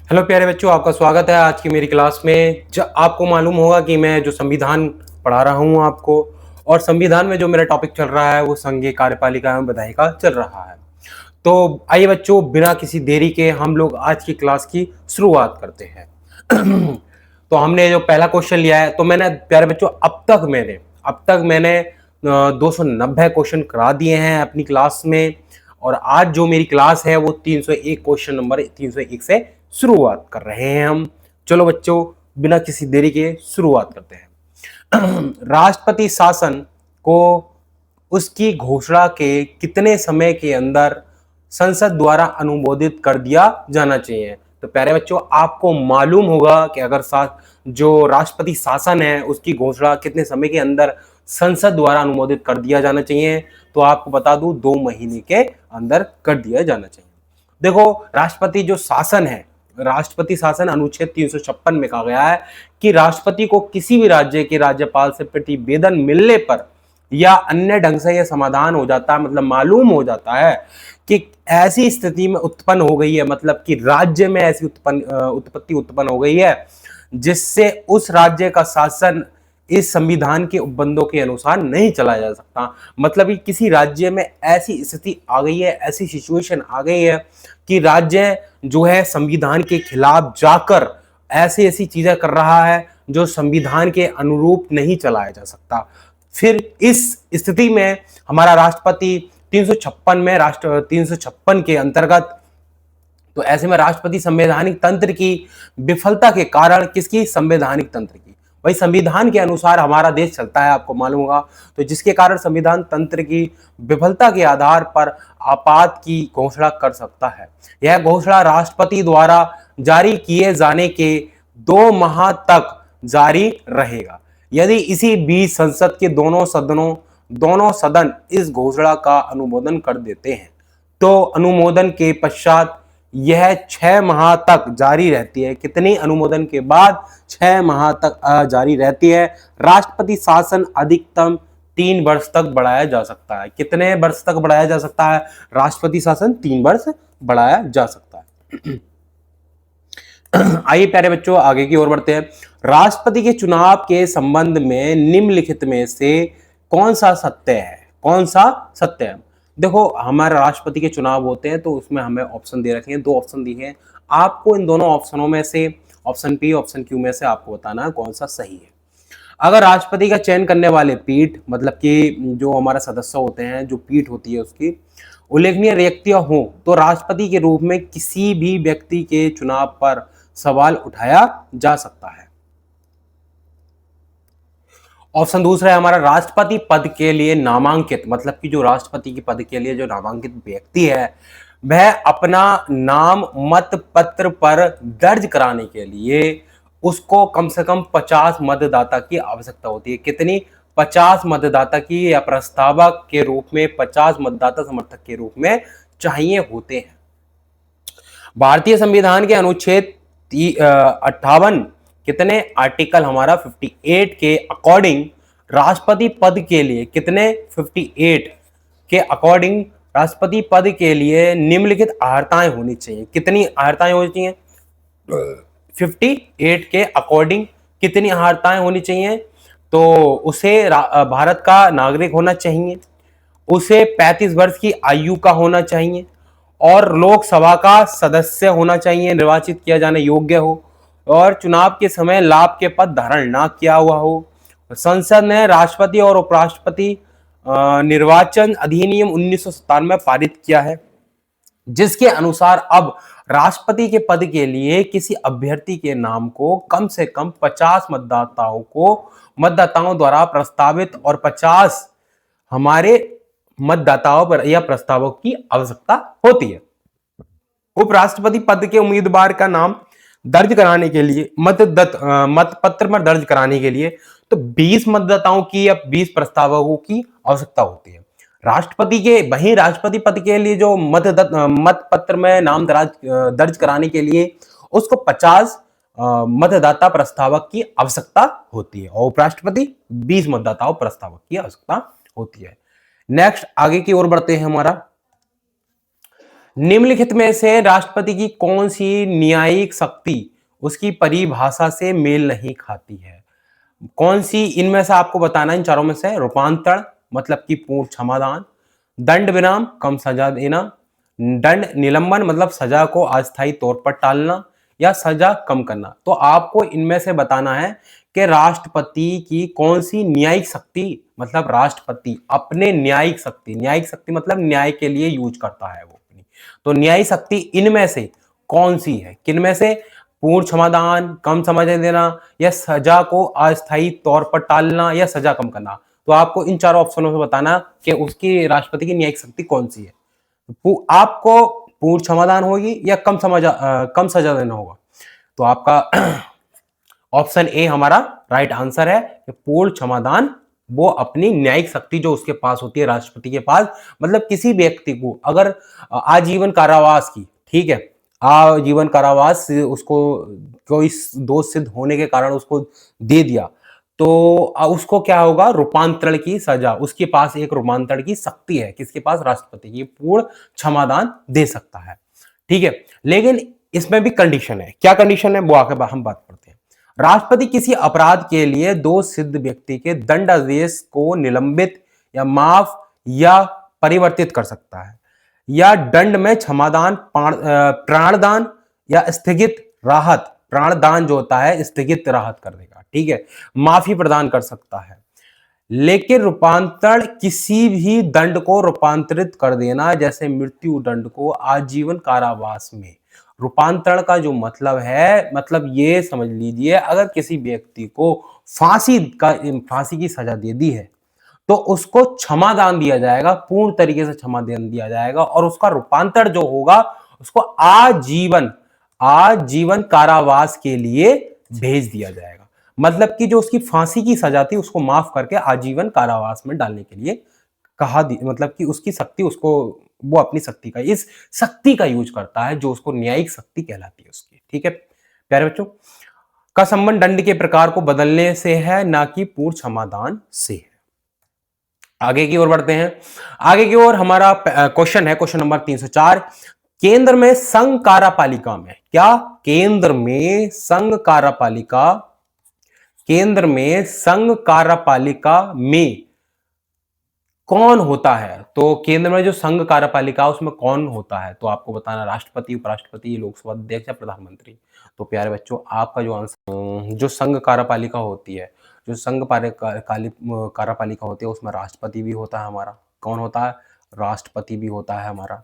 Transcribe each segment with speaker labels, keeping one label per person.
Speaker 1: Hello प्यारे बच्चों, आपका स्वागत है आज की मेरी क्लास में। आपको मालूम होगा कि मैं जो संविधान पढ़ा रहा हूँ आपको, और संविधान में जो मेरा टॉपिक चल रहा है वो संघीय कार्यपालिका एवं विधायिका चल रहा है। तो आइए बच्चों, बिना किसी देरी के हम लोग आज की क्लास की शुरुआत करते हैं। तो हमने जो पहला क्वेश्चन लिया है, तो मैंने प्यारे बच्चों अब तक मैंने 290 क्वेश्चन करा दिए हैं अपनी क्लास में। और आज जो मेरी क्लास है वो 301 क्वेश्चन नंबर 301 से शुरुआत कर रहे हैं हम। चलो बच्चों, बिना किसी देरी के शुरुआत करते हैं। राष्ट्रपति शासन को उसकी घोषणा के कितने समय के अंदर संसद द्वारा अनुमोदित कर दिया जाना चाहिए? तो प्यारे बच्चों, आपको मालूम होगा कि अगर जो राष्ट्रपति शासन है उसकी घोषणा कितने समय के अंदर संसद द्वारा अनुमोदित कर दिया जाना चाहिए, तो आपको बता दूं 2 महीने के अंदर कर दिया जाना चाहिए। देखो, राष्ट्रपति शासन अनुच्छेद 356 में कहा गया है कि राष्ट्रपति को किसी भी राज्य के राज्यपाल से प्रतिवेदन मिलने पर या अन्य ढंग से यह समाधान हो जाता है, मतलब मालूम हो जाता है कि ऐसी स्थिति में उत्पन्न हो गई है, मतलब कि राज्य में ऐसी उत्पत्ति उत्पन्न हो गई है जिससे उस राज्य का शासन इस संविधान के उपबंधों के अनुसार नहीं चलाया जा सकता। मतलब कि किसी राज्य में ऐसी स्थिति आ गई है, ऐसी सिचुएशन आ गई है कि राज्य जो है संविधान के खिलाफ जाकर ऐसी ऐसी चीजें कर रहा है जो संविधान के अनुरूप नहीं चलाया जा सकता। फिर इस स्थिति में हमारा राष्ट्रपति 356 के अंतर्गत, तो ऐसे में राष्ट्रपति संवैधानिक तंत्र की विफलता के कारण, किसकी? संवैधानिक तंत्र की। वही संविधान के अनुसार हमारा देश चलता है, आपको मालूम होगा। तो जिसके कारण संविधान तंत्र की विफलता के आधार पर आपात की घोषणा कर सकता है। यह घोषणा राष्ट्रपति द्वारा जारी किए जाने के 2 माह तक जारी रहेगा। यदि इसी बीच संसद के दोनों सदन इस घोषणा का अनुमोदन कर देते हैं, तो अनुमोदन के पश्चात यह 6 माह तक जारी रहती है। कितनी? अनुमोदन के बाद 6 माह तक जारी रहती है। राष्ट्रपति शासन अधिकतम 3 वर्ष तक बढ़ाया जा सकता है। कितने वर्ष तक बढ़ाया जा सकता है? राष्ट्रपति शासन 3 वर्ष बढ़ाया जा सकता है। आइए प्यारे बच्चों, आगे की ओर बढ़ते हैं। राष्ट्रपति के चुनाव के संबंध में निम्नलिखित में से कौन सा सत्य है? कौन सा सत्य है? देखो, हमारे राष्ट्रपति के चुनाव होते हैं तो उसमें हमें ऑप्शन दे रखे हैं, 2 ऑप्शन दिए हैं। आपको इन दोनों ऑप्शनों में से ऑप्शन पी ऑप्शन क्यू में से आपको बताना है कौन सा सही है। अगर राष्ट्रपति का चयन करने वाले पीठ, मतलब कि जो हमारा सदस्य होते हैं, जो पीठ होती है उसकी उल्लेखनीय व्यक्तियां हो, तो राष्ट्रपति के रूप में किसी भी व्यक्ति के चुनाव पर सवाल उठाया जा सकता है। ऑप्शन दूसरा है हमारा, राष्ट्रपति पद के लिए नामांकित, मतलब कि जो राष्ट्रपति के पद के लिए जो नामांकित व्यक्ति है वह अपना नाम मत पत्र पर दर्ज कराने के लिए उसको कम से कम 50 मतदाता की आवश्यकता होती है। कितनी? 50 मतदाता की, या प्रस्तावक के रूप में 50 मतदाता समर्थक के रूप में चाहिए होते हैं। भारतीय संविधान के अनुच्छेद 58 कितने? आर्टिकल हमारा 58 के अकॉर्डिंग राष्ट्रपति पद के लिए, कितने? 58 के अकॉर्डिंग राष्ट्रपति पद के लिए निम्नलिखित अर्हताएं होनी चाहिए। कितनी अर्हताएं होनी चाहिए? 58 के अकॉर्डिंग कितनी अर्हताएं होनी चाहिए? तो उसे भारत का नागरिक होना चाहिए, उसे 35 वर्ष की आयु का होना चाहिए, और लोकसभा का सदस्य होना चाहिए, निर्वाचित किया जाने योग्य हो, और चुनाव के समय लाभ के पद धारण ना किया हुआ हो। संसद ने राष्ट्रपति और उपराष्ट्रपति निर्वाचन अधिनियम 1997 में पारित किया है, जिसके अनुसार अब राष्ट्रपति के पद के लिए किसी अभ्यर्थी के नाम को कम से कम 50 मतदाताओं द्वारा प्रस्तावित और 50 हमारे मतदाताओं पर या प्रस्तावों की आवश्यकता होती है। उपराष्ट्रपति पद के उम्मीदवार का नाम दर्ज कराने के लिए, मतपत्र में दर्ज कराने के लिए तो 20 मतदाताओं की या 20 प्रस्तावकों की आवश्यकता होती है। राष्ट्रपति पद के लिए जो मतपत्र में नाम दर्ज कराने के लिए उसको 50 मतदाता प्रस्तावक की आवश्यकता होती है, और उपराष्ट्रपति 20 मतदाताओं प्रस्तावक की आवश्यकता होती है। नेक्स्ट, आगे की ओर बढ़ते हैं हमारा। निम्नलिखित में से राष्ट्रपति की कौन सी न्यायिक शक्ति उसकी परिभाषा से मेल नहीं खाती है? कौन सी इनमें से आपको बताना है? इन चारों में से रूपांतरण मतलब कि पूर्ण क्षमादान, दंड विराम कम सजा देना, दंड निलंबन मतलब सजा को अस्थायी तौर पर टालना, या सजा कम करना। तो आपको इनमें से बताना है कि राष्ट्रपति की कौन सी न्यायिक शक्ति, मतलब राष्ट्रपति अपने न्यायिक शक्ति मतलब न्याय के लिए यूज करता है वो अपनी, तो न्यायिक शक्ति इनमें से कौन सी है? किनमें से? पूर्ण क्षमादान, कम समझने देना, या सजा को अस्थायी तौर पर टालना, या सजा कम करना। तो आपको इन चारों ऑप्शनों से बताना कि उसकी राष्ट्रपति की न्यायिक शक्ति कौन सी है। आपको पूर्ण क्षमादान होगी या कम सजा देना होगा। तो आपका ऑप्शन ए हमारा राइट आंसर है कि पूर्ण क्षमादान वो अपनी न्यायिक शक्ति जो उसके पास होती है राष्ट्रपति के पास, मतलब किसी व्यक्ति को अगर आजीवन कारावास की, ठीक है, आजीवन कारावास उसको कोई दोष सिद्ध होने के कारण उसको दे दिया, तो उसको क्या होगा? रूपांतरण की सजा, उसके पास एक रूपांतरण की शक्ति है, किसके पास? राष्ट्रपति की, पूर्ण क्षमादान दे सकता है, ठीक है। लेकिन इसमें भी कंडीशन है। क्या कंडीशन है वो आगे हम बात करते हैं। राष्ट्रपति किसी अपराध के लिए दोष सिद्ध व्यक्ति के दंडादेश को निलंबित या माफ या परिवर्तित कर सकता है, या दंड में क्षमादान, प्राणदान या स्थगित राहत, प्राणदान जो होता है स्थगित राहत कर देगा, ठीक है, माफी प्रदान कर सकता है। लेकिन रूपांतरण किसी भी दंड को रूपांतरित कर देना, जैसे मृत्यु दंड को आजीवन कारावास में। रूपांतरण का जो मतलब है, मतलब ये समझ लीजिए अगर किसी व्यक्ति को फांसी की सजा दे दी है तो उसको क्षमादान दिया जाएगा, पूर्ण तरीके से क्षमादान दिया जाएगा, और उसका रूपांतर जो होगा उसको आजीवन कारावास के लिए भेज दिया जाएगा। मतलब कि जो उसकी फांसी की सजा थी उसको माफ करके आजीवन कारावास में डालने के लिए मतलब कि उसकी शक्ति, उसको वो अपनी शक्ति का, इस शक्ति का यूज करता है जो उसको न्यायिक शक्ति कहलाती है उसकी, ठीक है प्यारे बच्चों। का संबंध दंड के प्रकार को बदलने से है, ना कि पूर्ण क्षमादान से है। आगे की ओर बढ़ते हैं। आगे की ओर हमारा क्वेश्चन है, क्वेश्चन नंबर 304। केंद्र में संघ कार्यपालिका में, क्या केंद्र में संघ कार्यपालिका में कौन होता है? तो केंद्र में जो संघ कार्यपालिका उसमें कौन होता है? तो आपको बताना राष्ट्रपति, उपराष्ट्रपति, लोकसभा अध्यक्ष या प्रधानमंत्री। तो प्यारे बच्चों आपका जो आंसर, जो संघ कार्यपालिका होती है, जो संघ कार्यपालिका होती है उसमें राष्ट्रपति भी होता है हमारा। कौन होता है? राष्ट्रपति भी होता है हमारा,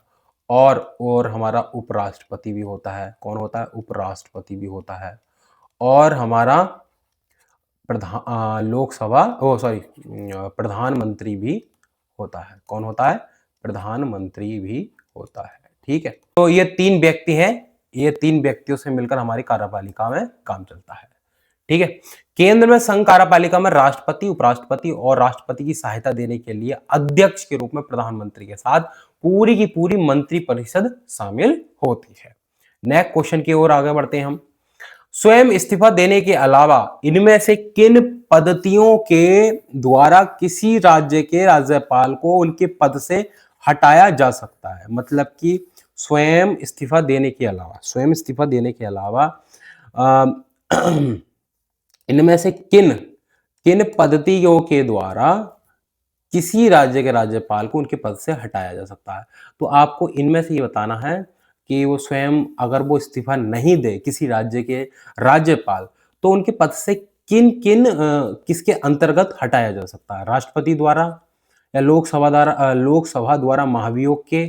Speaker 1: और हमारा उपराष्ट्रपति भी होता है। कौन होता है? उपराष्ट्रपति भी होता है, और हमारा प्रधानमंत्री भी होता है। कौन होता है? प्रधानमंत्री भी होता है, ठीक है। तो ये तीन व्यक्ति हैं, ये तीन व्यक्तियों से मिलकर हमारी कार्यपालिका में काम चलता है, ठीक है। केंद्र में संघ कार्यपालिका में राष्ट्रपति, उपराष्ट्रपति और राष्ट्रपति की सहायता देने के लिए अध्यक्ष के रूप में प्रधानमंत्री के साथ पूरी की पूरी मंत्री परिषद शामिल होती है। नेक्स्ट क्वेश्चन की ओर आगे बढ़ते हैं हम। स्वयं इस्तीफा देने के अलावा इनमें से किन पद्धतियों के द्वारा किसी राज्य के राज्यपाल को उनके पद से हटाया जा सकता है? मतलब कि स्वयं इस्तीफा देने के अलावा इनमें से किन पद्धतियों के द्वारा किसी राज्य के राज्यपाल को उनके पद से हटाया जा सकता है? तो आपको इनमें से ये बताना है कि वो स्वयं अगर वो इस्तीफा नहीं दे किसी राज्य के राज्यपाल, तो उनके पद से किसके अंतर्गत हटाया जा सकता है? राष्ट्रपति द्वारा, या लोकसभा द्वारा महाभियोग के,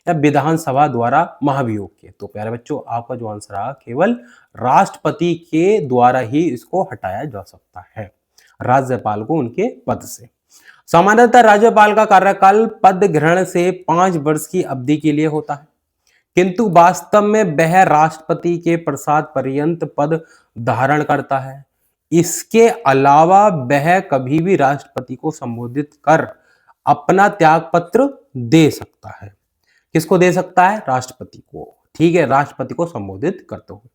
Speaker 1: या विधानसभा द्वारा महाभियोग के। तो प्यारे बच्चों आपका जो आंसर है केवल राष्ट्रपति के द्वारा ही इसको हटाया जा सकता है, राज्यपाल को उनके पद से। सामान्यतः राज्यपाल का कार्यकाल पद ग्रहण से 5 वर्ष की अवधि के लिए होता है, किंतु वास्तव में वह राष्ट्रपति के प्रसाद पर्यंत पद धारण करता है। इसके अलावा वह कभी भी राष्ट्रपति को संबोधित कर अपना त्यागपत्र दे सकता है। किसको दे सकता है? राष्ट्रपति को, ठीक है, राष्ट्रपति को संबोधित करते हुए।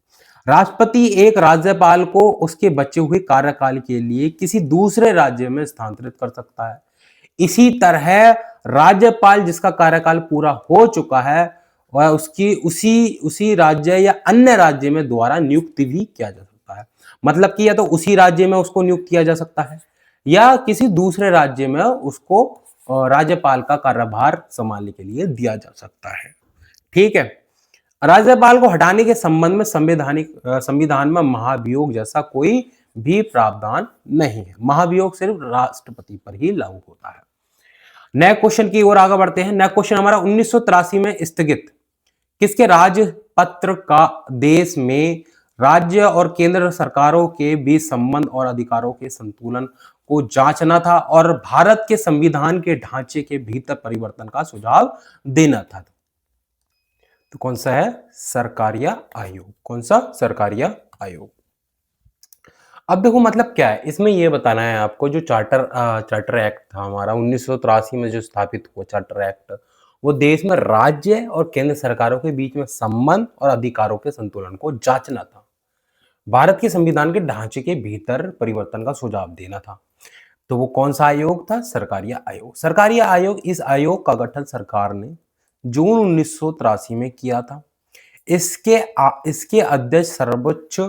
Speaker 1: राष्ट्रपति एक राज्यपाल को उसके बचे हुए कार्यकाल के लिए किसी दूसरे राज्य में स्थानांतरित कर सकता है। इसी तरह राज्यपाल जिसका कार्यकाल पूरा हो चुका है और उसकी उसी उसी राज्य या अन्य राज्य में द्वारा नियुक्ति भी किया जा सकता है। मतलब कि या तो उसी राज्य में उसको नियुक्त किया जा सकता है या किसी दूसरे राज्य में उसको राज्यपाल का कार्यभार संभालने के लिए दिया जा सकता है। ठीक है। राज्यपाल को हटाने के संबंध में संविधान में महाभियोग जैसा कोई भी प्रावधान नहीं है। महाभियोग सिर्फ राष्ट्रपति पर ही लागू होता है। नए क्वेश्चन की ओर आगे बढ़ते हैं। नया क्वेश्चन हमारा 1983 में स्थगित किसके राजपत्र का देश में राज्य और केंद्र सरकारों के बीच संबंध और अधिकारों के संतुलन को जांचना था और भारत के संविधान के ढांचे के भीतर परिवर्तन का सुझाव देना था। तो कौन सा है? सरकारिया आयोग। कौन सा? सरकारिया आयोग। अब देखो मतलब क्या है इसमें, ये बताना है आपको। जो चार्टर एक्ट था हमारा 1983 में जो स्थापित हुआ चार्टर एक्ट, वो देश में राज्य और केंद्र सरकारों के बीच में संबंध और अधिकारों के संतुलन को जांचना था, भारत के संविधान के ढांचे के भीतर परिवर्तन का सुझाव देना था। तो वो कौन सा आयोग था? सरकारिया आयोग। सरकारिया आयोग, इस आयोग का गठन सरकार ने जून 1983 में किया था। इसके अध्यक्ष सर्वोच्च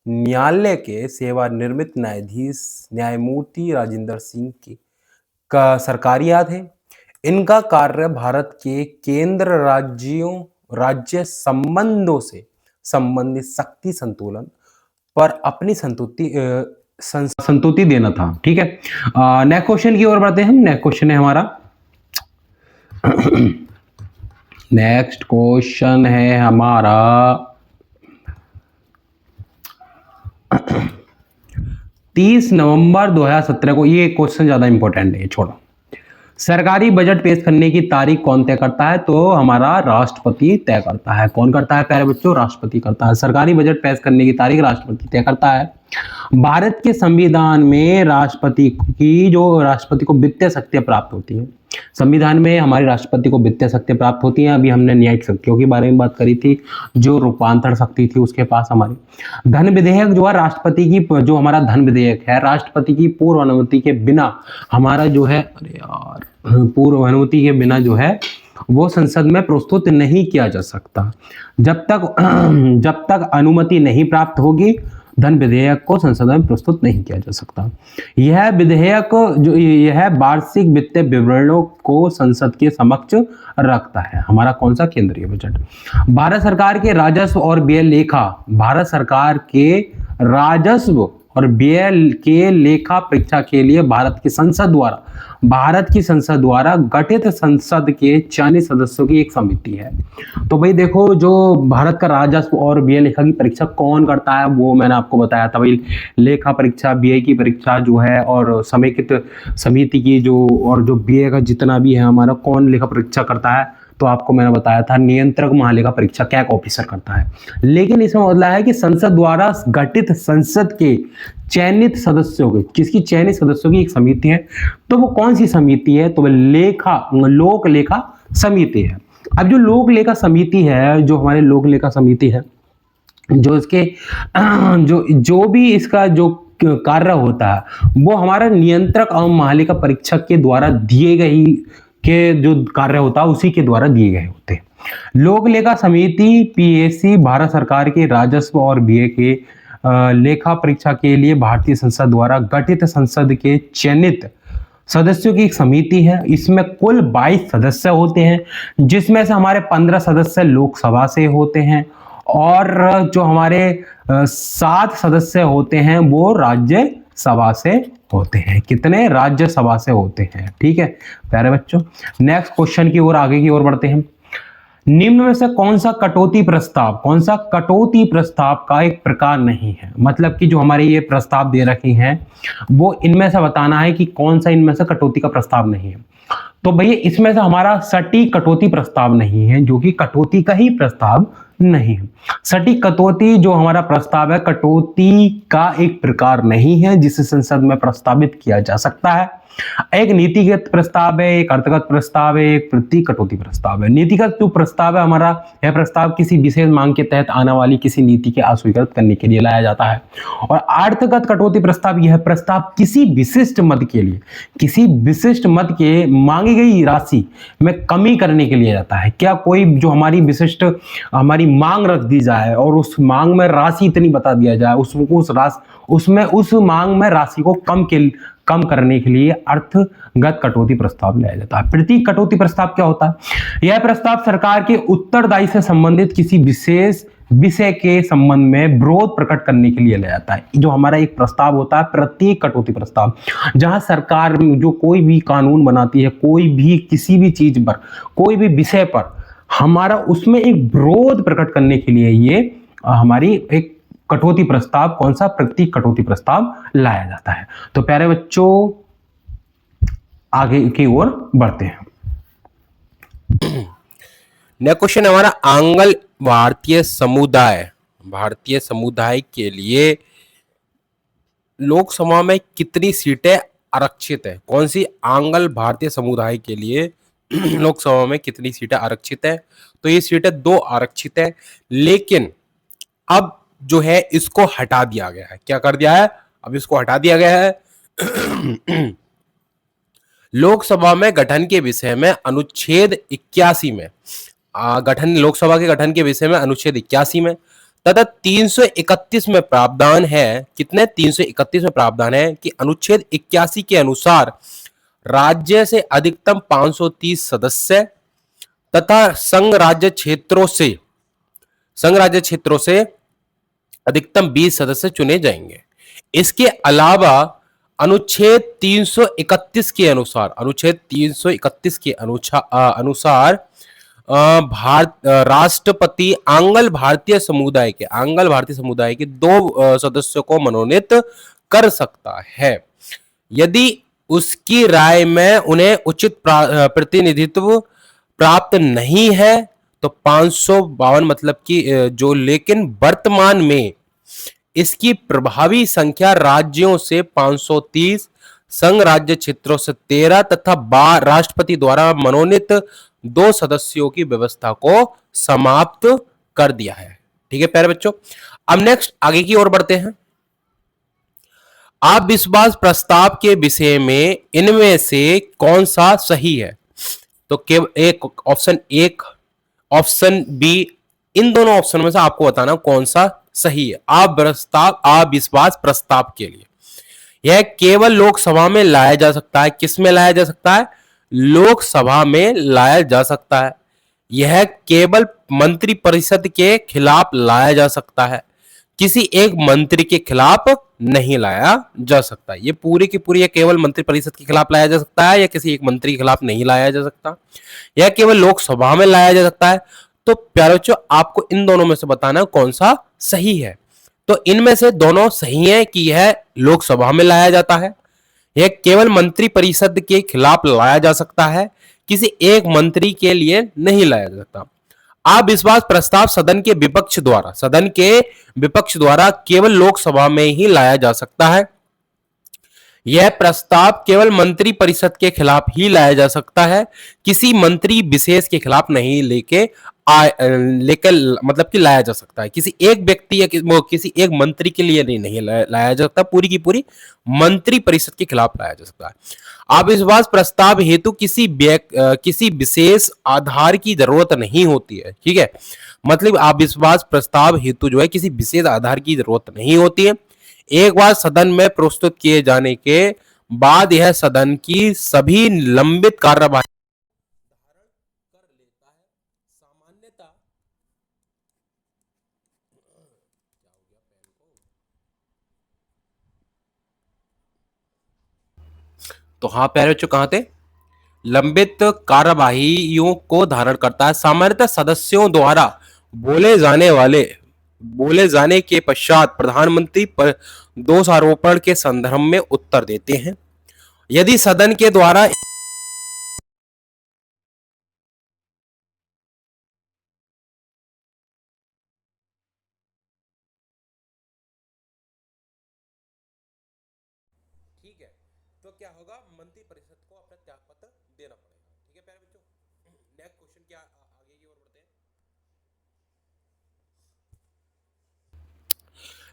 Speaker 1: न्यायालय के सेवानिवृत्त न्यायाधीश न्यायमूर्ति राजेंद्र सिंह की सरकारिया थे। इनका कार्य भारत के केंद्र राज्य संबंधों से संबंधित शक्ति संतुलन पर अपनी संतुति देना था। ठीक है। नेक्स्ट क्वेश्चन की ओर बढ़ते हैं हम। नेक्स्ट क्वेश्चन है हमारा नेक्स्ट क्वेश्चन है हमारा 30 नवंबर 2017 को। ये क्वेश्चन ज्यादा इंपॉर्टेंट है, छोड़ो। सरकारी बजट पेश करने की तारीख कौन तय करता है? तो हमारा राष्ट्रपति तय करता है। कौन करता है प्यारे बच्चों? राष्ट्रपति करता है। सरकारी बजट पेश करने की तारीख राष्ट्रपति तय करता है। भारत के संविधान में राष्ट्रपति को वित्तीय शक्तियां प्राप्त होती हैं। संविधान में हमारी राष्ट्रपति को वित्तीय शक्तियां प्राप्त होती हैं। अभी हमने न्यायिक शक्तियों के बारे में बात करी थी, जो रूपांतरण शक्ति थी उसके पास हमारी। धन विधेयक जो है राष्ट्रपति की, जो हमारा धन विधेयक है राष्ट्रपति की पूर्व अनुमति के बिना हमारा जो है, अरे यार, पूर्व अनुमति के बिना जो है वो संसद में प्रस्तुत नहीं किया जा सकता। जब तक अनुमति नहीं प्राप्त होगी धन विधेयक को संसद में प्रस्तुत नहीं किया जा सकता। यह विधेयक जो यह वार्षिक वित्तीय विवरणों को संसद के समक्ष रखता है। हमारा कौन सा? केंद्रीय बजट। भारत सरकार के राजस्व और व्यय लेखा, भारत सरकार के राजस्व और व्यय के लेखा परीक्षा के लिए भारत की संसद द्वारा गठित संसद के चयनित सदस्यों की एक समिति है। तो भाई देखो, जो भारत का राजस्व और व्यय लेखा की परीक्षा कौन करता है वो मैंने आपको बताया था भाई। लेखा परीक्षा, व्यय की परीक्षा जो है और समेकित समिति की जो, और जो व्यय का जितना भी है हमारा, कौन लेखा परीक्षा करता है? तो आपको मैंने बताया था नियंत्रक महालेखा परीक्षा कैग ऑफिसर करता है। लेकिन इसमें बदला है कि संसद द्वारा गठित संसद के चयनित सदस्यों की, जिसकी चयनित सदस्यों की एक समिति है। तो वो कौन सी समिति है? तो वो लोक लेखा समिति है। अब जो लोक लेखा समिति है, जो हमारे लोक लेखा समिति है, जो इसके जो भी इसका जो कार्य होता है वो हमारा नियंत्रक एवं महालेखा परीक्षक के द्वारा दिए गए के जो कार्य होता है उसी के द्वारा दिए गए होते हैं। लोक लेखा समिति पीएसी भारत सरकार के राजस्व और व्यय के लेखा परीक्षा के लिए भारतीय संसद द्वारा गठित संसद के चयनित सदस्यों की एक समिति है। इसमें कुल 22 सदस्य होते हैं, जिसमें से हमारे 15 सदस्य लोकसभा से होते हैं और जो हमारे 7 सदस्य होते हैं वो राज्यसभा से होते हैं। कितने? राज्यसभा से होते हैं। ठीक है प्यारे बच्चों। नेक्स्ट क्वेश्चन की ओर आगे की ओर बढ़ते हैं। निम्न में से कौन सा कटौती प्रस्ताव का एक प्रकार नहीं है? मतलब कि जो हमारे ये प्रस्ताव दे रखे हैं वो इनमें से बताना है कि कौन सा इनमें से कटौती का प्रस्ताव नहीं है। तो भैया इसमें से हमारा सटीक कटौती प्रस्ताव नहीं है, जो कि कटौती का ही प्रस्ताव नहीं है। सटीक कटौती जो हमारा प्रस्ताव है कटौती का एक प्रकार नहीं है जिसे संसद में प्रस्तावित किया जा सकता है। एक नीतिगत प्रस्ताव है, एक अर्थगत प्रस्ताव है, एक प्रतीक कटौती प्रस्ताव है। नीतिगत जो प्रस्ताव है हमारा, यह प्रस्ताव किसी विशेष मांग के तहत आने वाली किसी नीति के अस्वीकृत करने के लिए लाया जाता है। और अर्थगत कटौती प्रस्ताव, यह प्रस्ताव किसी विशिष्ट मद के लिए, किसी विशिष्ट मद के मांगी गई राशि में कमी करने के लिए जाता है। क्या कोई जो हमारी विशिष्ट हमारी मांग रख दी जाए और उस मांग में राशि इतनी बता दिया जाए, उसमें उस मांग में राशि को कम करने के लिए अर्थगत कटौती प्रस्ताव लाया जाता है। प्रतीक कटौती प्रस्ताव क्या होता है? यह प्रस्ताव सरकार के उत्तरदायी से संबंधित किसी विशेष विषय के संबंध में विरोध प्रकट करने के लिए लाया जाता है। जो हमारा एक प्रस्ताव होता है प्रतीक कटौती प्रस्ताव, जहां सरकार जो कोई भी कानून बनाती है, कोई भी किसी भी चीज पर, कोई भी विषय पर हमारा उसमें एक विरोध प्रकट करने के लिए ये हमारी एक कटौती प्रस्ताव, कौन सा? प्रतीक कटौती प्रस्ताव लाया जाता है। तो प्यारे बच्चों आगे की ओर बढ़ते हैं।
Speaker 2: नेक्स्ट क्वेश्चन हमारा, आंग्ल भारतीय समुदाय के लिए लोकसभा में कितनी सीटें आरक्षित है? कौन सी आंग्ल भारतीय समुदाय के लिए लोकसभा में कितनी सीटें आरक्षित है? तो ये सीटें 2 आरक्षित है, लेकिन अब जो है इसको हटा दिया गया है। क्या कर दिया है? अब इसको हटा दिया गया है। लोकसभा में गठन के विषय में अनुच्छेद 81 में, लोकसभा के गठन के विषय में अनुच्छेद 81 में तथा 331 में प्रावधान है। कितने? 331 में प्रावधान है कि अनुच्छेद 81 के अनुसार राज्य से अधिकतम 530 सदस्य तथा संघ राज्य क्षेत्रों से अधिकतम 20 सदस्य चुने जाएंगे। इसके अलावा अनुच्छेद 331 के अनुसार राष्ट्रपति आंग्ल भारतीय समुदाय के 2 सदस्यों को मनोनीत कर सकता है। यदि उसकी राय में उन्हें उचित प्रतिनिधित्व प्राप्त नहीं है तो 552, मतलब कि जो, लेकिन वर्तमान में इसकी प्रभावी संख्या राज्यों से 530, संघ राज्य क्षेत्रों से 13 तथा राष्ट्रपति द्वारा मनोनीत 2 सदस्यों की व्यवस्था को समाप्त कर दिया है। ठीक है प्यारे बच्चों, अब नेक्स्ट आगे की ओर बढ़ते हैं। अविश्वास प्रस्ताव के विषय में इनमें से कौन सा सही है? तो केवल एक ऑप्शन बी, इन दोनों ऑप्शन में से आपको बताना कौन सा सही है। अविश्वास प्रस्ताव के लिए यह केवल लोकसभा में लाया जा सकता है। किस में लाया जा सकता है? लोकसभा में लाया जा सकता है। यह केवल मंत्रिपरिषद के खिलाफ लाया जा सकता है, किसी एक मंत्री के खिलाफ नहीं लाया जा सकता। ये पूरी की पूरी केवल मंत्रिपरिषद के खिलाफ लाया जा सकता है या किसी एक मंत्री के खिलाफ नहीं लाया जा सकता। यह केवल लोकसभा में लाया जा सकता है। तो प्यारे बच्चों आपको इन दोनों में से बताना कौन सा सही है। तो इनमें से दोनों सही है कि यह लोकसभा में लाया जाता है, यह केवल मंत्रिपरिषद के खिलाफ लाया जा सकता है, किसी एक मंत्री के लिए नहीं लाया जा सकता। अविश्वास प्रस्ताव सदन के विपक्ष द्वारा केवल लोकसभा में ही लाया जा सकता है। यह प्रस्ताव केवल मंत्री परिषद के खिलाफ ही लाया जा सकता है, किसी मंत्री विशेष के खिलाफ नहीं लेकर मतलब कि लाया जा सकता है। किसी एक व्यक्ति या किसी एक मंत्री के लिए नहीं लाया जा सकता, पूरी की पूरी मंत्री परिषद के खिलाफ लाया जा सकता है। अविश्वास प्रस्ताव हेतु किसी विशेष आधार की जरूरत नहीं होती है। ठीक है, मतलब अविश्वास प्रस्ताव हेतु जो है किसी विशेष आधार की जरूरत नहीं होती है। एक बार सदन में प्रस्तुत किए जाने के बाद यह सदन की सभी लंबित कार्यवाही धारण कर लेता है। सामान्यतः तो हाँ प्यारे बच्चों, कहां थे? लंबित कार्यवाहियों को धारण करता है। सामान्यतः सदस्यों द्वारा बोले जाने के पश्चात प्रधानमंत्री पर दोषारोपण के संदर्भ में उत्तर देते हैं। यदि सदन के द्वारा ठीक है, तो क्या होगा, मंत्री परिषद को अपना त्याग पत्र देना पड़ेगा। ठीक है प्यारे बच्चों, नेक्स्ट क्वेश्चन क्या आगे की ओर बढ़ते हैं।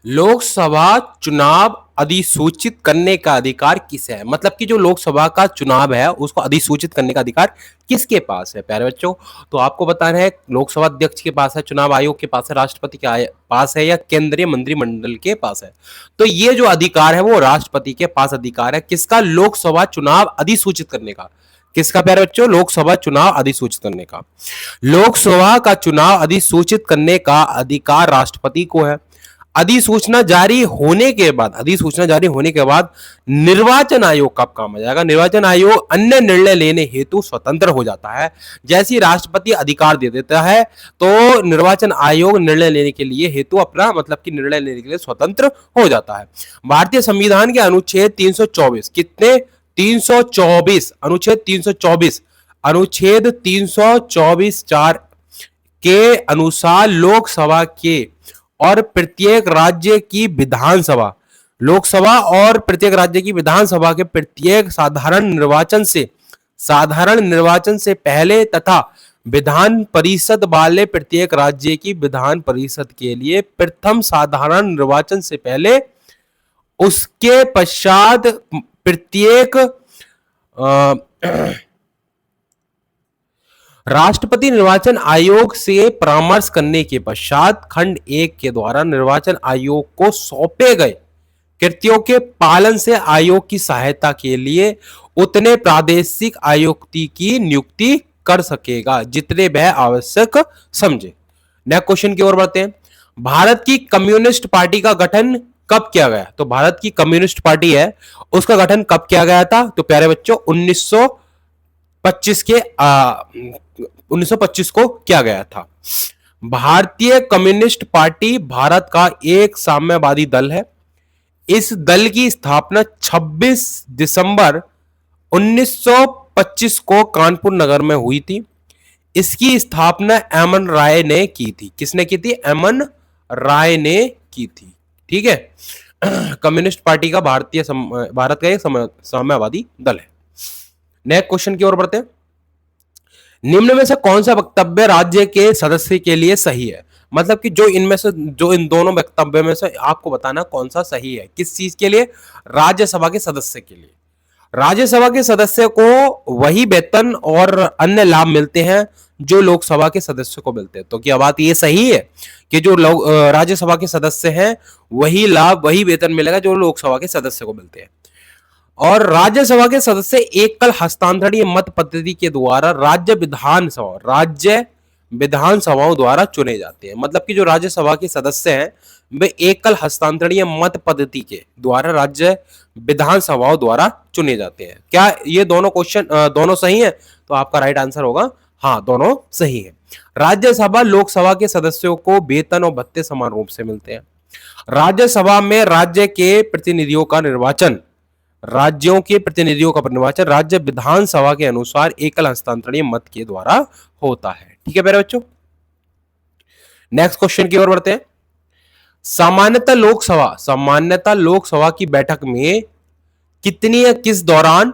Speaker 2: लोकसभा चुनाव अधिसूचित करने का अधिकार किसे है? मतलब कि जो लोकसभा का चुनाव है उसको अधिसूचित करने का अधिकार किसके पास है प्यारे बच्चों? तो आपको बताना है लोकसभा अध्यक्ष के पास है, चुनाव आयोग के पास है, राष्ट्रपति के पास है, या केंद्रीय मंत्रिमंडल के पास है। तो ये जो अधिकार है वो राष्ट्रपति के पास अधिकार है। किसका? लोकसभा चुनाव अधिसूचित करने का। किसका प्यारे बच्चों? लोकसभा चुनाव अधिसूचित करने का। लोकसभा का चुनाव अधिसूचित करने का अधिकार राष्ट्रपति को है। अधिसूचना जारी होने के बाद निर्वाचन आयोग का काम आ जाएगा। निर्वाचन आयोग अन्य निर्णय लेने हेतु स्वतंत्र हो जाता है। जैसे ही राष्ट्रपति अधिकार दे देता है तो निर्वाचन आयोग निर्णय लेने के लिए हेतु अपना मतलब कि निर्णय लेने के लिए स्वतंत्र हो जाता है। भारतीय संविधान के अनुच्छेद 324 कितने? 324, अनुच्छेद 324, अनुच्छेद 324(4) के अनुसार लोकसभा के और प्रत्येक राज्य की विधानसभा, लोकसभा और प्रत्येक राज्य की विधानसभा के प्रत्येक साधारण निर्वाचन से पहले तथा विधान परिषद वाले प्रत्येक राज्य की विधान परिषद के लिए प्रथम साधारण निर्वाचन से पहले उसके पश्चात प्रत्येक राष्ट्रपति निर्वाचन आयोग से परामर्श करने के पश्चात खंड 1 के द्वारा निर्वाचन आयोग को सौंपे गए कृत्यों के पालन से आयोग की सहायता के लिए उतने प्रादेशिक आयुक्त की नियुक्ति कर सकेगा जितने वह आवश्यक समझे। नेक्स्ट क्वेश्चन की ओर बढ़ते हैं। भारत की कम्युनिस्ट पार्टी का गठन कब किया गया? तो भारत की कम्युनिस्ट पार्टी है उसका गठन कब किया गया था? तो प्यारे बच्चों 1925 को किया गया था। भारतीय कम्युनिस्ट पार्टी भारत का एक साम्यवादी दल है। इस दल की स्थापना 26 दिसंबर 1925 को कानपुर नगर में हुई थी। इसकी स्थापना एमएन राय ने की थी। किसने की थी? एमएन राय ने की थी। ठीक है, कम्युनिस्ट पार्टी का भारत का एक साम्यवादी दल है। नेक्स्ट क्वेश्चन की ओर बढ़ते हैं। निम्न में से कौन सा वक्तव्य राज्य के सदस्य के लिए सही है? मतलब कि जो इन दोनों वक्तव्य में से आपको बताना कौन सा सही है। किस चीज के लिए? राज्यसभा के सदस्य के लिए। राज्यसभा के सदस्य को वही वेतन और अन्य लाभ मिलते हैं जो लोकसभा के सदस्य को मिलते हैं। तो क्या बात ये सही है कि जो राज्यसभा के सदस्य हैं वही लाभ वही वेतन मिलेगा जो लोकसभा के सदस्य को मिलते हैं। और राज्यसभा के सदस्य एकल हस्तांतरणीय मत पद्धति के द्वारा राज्य विधानसभाओं द्वारा चुने जाते हैं। मतलब कि जो राज्यसभा के सदस्य हैं वे एकल हस्तांतरणीय मत पद्धति के द्वारा राज्य विधानसभाओं द्वारा चुने जाते हैं। क्या ये दोनों क्वेश्चन दोनों सही है? तो आपका राइट आंसर होगा हाँ, दोनों सही है। राज्यसभा लोकसभा के सदस्यों को वेतन और भत्ते समान रूप से मिलते हैं। राज्यसभा में राज्यों के प्रतिनिधियों का निर्वाचन राज्य विधानसभा के अनुसार एकल हस्तांतरणीय मत के द्वारा होता है। ठीक है मेरे बच्चों, नेक्स्ट क्वेश्चन की ओर बढ़ते हैं। सामान्यतः लोकसभा की बैठक में किस दौरान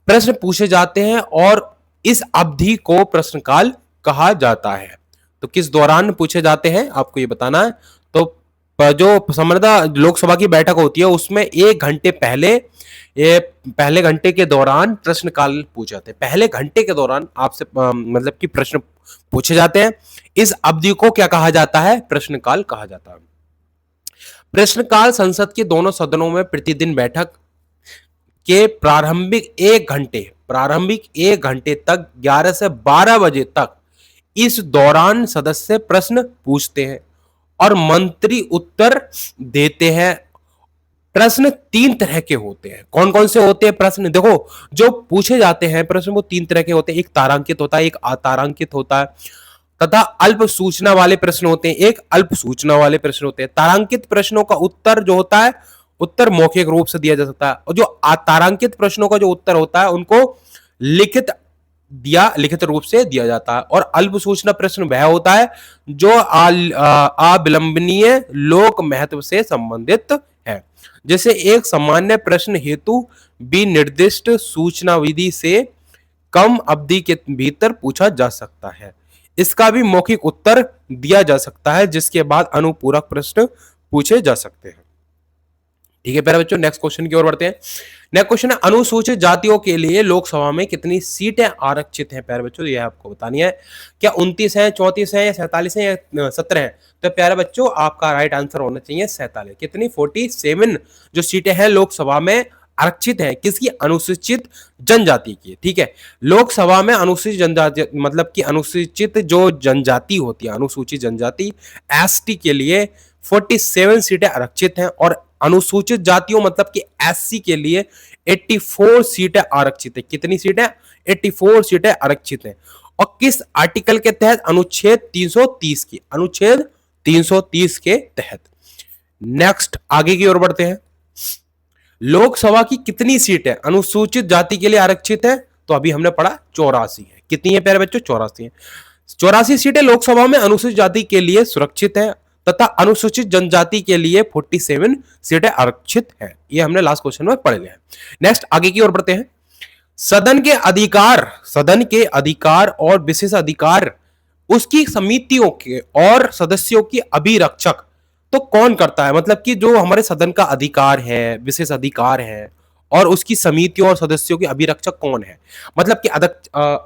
Speaker 2: प्रश्न पूछे जाते हैं और इस अवधि को प्रश्नकाल कहा जाता है। तो किस दौरान पूछे जाते हैं आपको ये बताना है। तो जो सामान्यतः लोकसभा की बैठक होती है उसमें 1 घंटे पहले घंटे के दौरान प्रश्नकाल पूछे जाते हैं। पहले घंटे के दौरान आपसे मतलब कि प्रश्न पूछे जाते हैं। इस अवधि को क्या कहा जाता है? प्रश्नकाल कहा जाता है। प्रश्नकाल संसद के दोनों सदनों में प्रतिदिन बैठक के प्रारंभिक 1 घंटे तक 11 से 12 बजे तक इस दौरान सदस्य प्रश्न पूछते हैं और मंत्री उत्तर देते हैं। प्रश्न 3 तरह के होते हैं। कौन कौन से होते हैं प्रश्न? देखो, जो पूछे जाते हैं प्रश्न वो 3 तरह के होते हैं। एक तारांकित होता है, एक अतारांकित होता है तथा अल्प सूचना वाले प्रश्न होते हैं। तारांकित प्रश्नों का उत्तर जो होता है उत्तर मौखिक रूप से दिया जा सकता है और जो अतारांकित प्रश्नों का जो उत्तर होता है उनको लिखित रूप से दिया जाता है। और अल्प सूचना प्रश्न वह होता है जो अविलंबनीय लोक महत्व से संबंधित है। जैसे एक सामान्य प्रश्न हेतु भी निर्दिष्ट सूचना विधि से कम अवधि के भीतर पूछा जा सकता है। इसका भी मौखिक उत्तर दिया जा सकता है, जिसके बाद अनुपूरक प्रश्न पूछे जा सकते हैं। ठीक है प्यारे बच्चों, नेक्स्ट क्वेश्चन की ओर बढ़ते हैं। नेक्स्ट क्वेश्चन है, अनुसूचित जातियों के लिए लोकसभा में कितनी सीटें आरक्षित हैं? प्यारे बच्चों ये आपको बतानी है। क्या 29 है, 34 है, या 47 है, या 17 है? तो प्यारे बच्चों आपका राइट आंसर होना चाहिए 47। कितनी? 47 जो सीटें हैं लोकसभा में आरक्षित है। किसकी? अनुसूचित जनजाति की। ठीक है, लोकसभा में अनुसूचित जनजाति मतलब कि अनुसूचित जो जनजाति होती है, अनुसूचित जनजाति एसटी के लिए 47 सीटें आरक्षित हैं, और अनुसूचित जातियों मतलब कि एससी के लिए 84 सीटें आरक्षित है। कितनी सीटें? 84 सीटें आरक्षित हैं। और किस आर्टिकल के तहत? अनुच्छेद 330 की, अनुच्छेद 330 के तहत। नेक्स्ट आगे की ओर बढ़ते हैं। लोकसभा की कितनी सीटें अनुसूचित जाति के लिए आरक्षित है? तो अभी हमने पढ़ा 84 है। कितनी है प्यारे बच्चों? 84 है। 84 सीटें लोकसभा में अनुसूचित जाति के लिए सुरक्षित है, तथा अनुसूचित जनजाति के लिए 47 सीटें आरक्षित है। ये हमने लास्ट क्वेश्चन में पढ़ लिया है। नेक्स्ट आगे की ओर बढ़ते हैं। सदन के अधिकार और विशेष अधिकार उसकी समितियों के और सदस्यों की अभिरक्षक तो कौन करता है? मतलब कि जो हमारे सदन का अधिकार है, विशेष अधिकार है, और उसकी समितियों और सदस्यों के अभिरक्षक कौन है? मतलब कि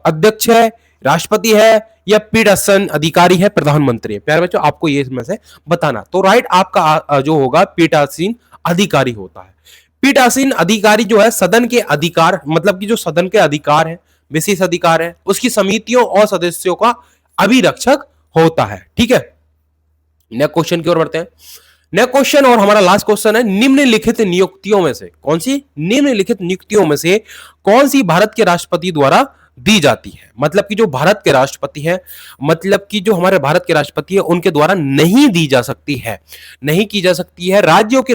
Speaker 2: अध्यक्ष है, राष्ट्रपति है, या पीठासीन अधिकारी है, प्रधानमंत्री है? प्यारे बच्चों आपको ये इसमें से बताना। तो राइट आपका जो होगा पीठासीन अधिकारी होता है। पीठासीन अधिकारी जो है सदन के अधिकार मतलब कि जो सदन के अधिकार है, विशेष अधिकार है, उसकी समितियों और सदस्यों का अभिरक्षक होता है। ठीक है, नेक्स्ट क्वेश्चन की ओर बढ़ते हैं। नेक्स्ट क्वेश्चन और हमारा लास्ट क्वेश्चन है, निम्नलिखित नियुक्तियों में से कौन सी? निम्नलिखित नियुक्तियों में से कौन सी भारत के राष्ट्रपति द्वारा दी जाती है? मतलब कि जो भारत के राष्ट्रपति है, मतलब कि जो हमारे भारत के राष्ट्रपति है उनके द्वारा नहीं दी जा सकती है, नहीं की जा सकती है। राज्यों के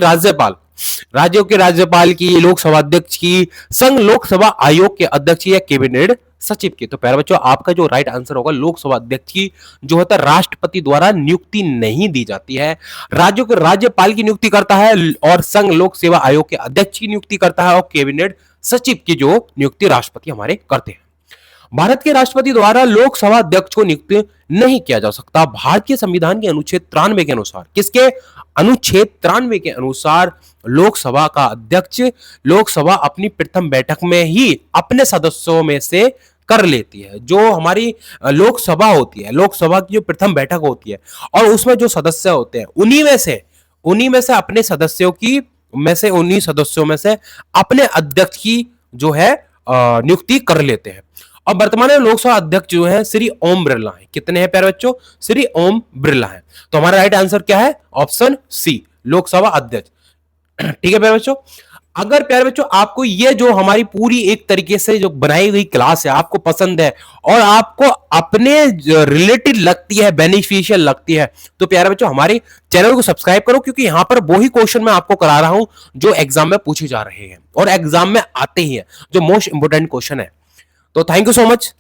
Speaker 2: राज्यपाल की, लोकसभा अध्यक्ष की, संघ लोकसभा आयोग के अध्यक्ष या कैबिनेट सचिव की। तो प्यारे बच्चों आपका जो राइट आंसर होगा लोकसभा अध्यक्ष की जो होता है राष्ट्रपति द्वारा नियुक्ति नहीं दी जाती है। राज्यों के राज्यपाल की नियुक्ति करता है, और संघ लोक सेवा आयोग के अध्यक्ष की नियुक्ति करता है, और कैबिनेट सचिव की जो नियुक्ति राष्ट्रपति हमारे करते हैं। भारत के राष्ट्रपति द्वारा लोकसभा अध्यक्ष को नियुक्त नहीं किया जा सकता। भारतीय संविधान के अनुच्छेद 93 के अनुसार, किसके? अनुच्छेद 93 के अनुसार लोकसभा का अध्यक्ष लोकसभा अपनी प्रथम बैठक में ही अपने सदस्यों में से कर लेती है। जो हमारी लोकसभा होती है, लोकसभा की जो प्रथम बैठक होती है, और उसमें जो सदस्य होते हैं उन्हीं में से अपने सदस्यों की उन्हीं सदस्यों में से अपने अध्यक्ष की जो है नियुक्ति कर लेते हैं। और वर्तमान में लोकसभा अध्यक्ष जो है श्री ओम बिरला है। कितने हैं प्यारे बच्चों? श्री ओम बिरला है। तो हमारा राइट आंसर क्या है? ऑप्शन सी, लोकसभा अध्यक्ष। ठीक है प्यारे बच्चों, अगर प्यारे बच्चों आपको ये जो हमारी पूरी एक तरीके से जो बनाई गई क्लास है आपको पसंद है और आपको अपने रिलेटेड लगती है, बेनिफिशियल लगती है, तो प्यारे बच्चों हमारे चैनल को सब्सक्राइब करो, क्योंकि यहां पर वही क्वेश्चन मैं आपको करा रहा हूं जो एग्जाम में पूछे जा रहे हैं और एग्जाम में आते ही है, जो मोस्ट इंपोर्टेंट क्वेश्चन है। तो थैंक यू सो मच।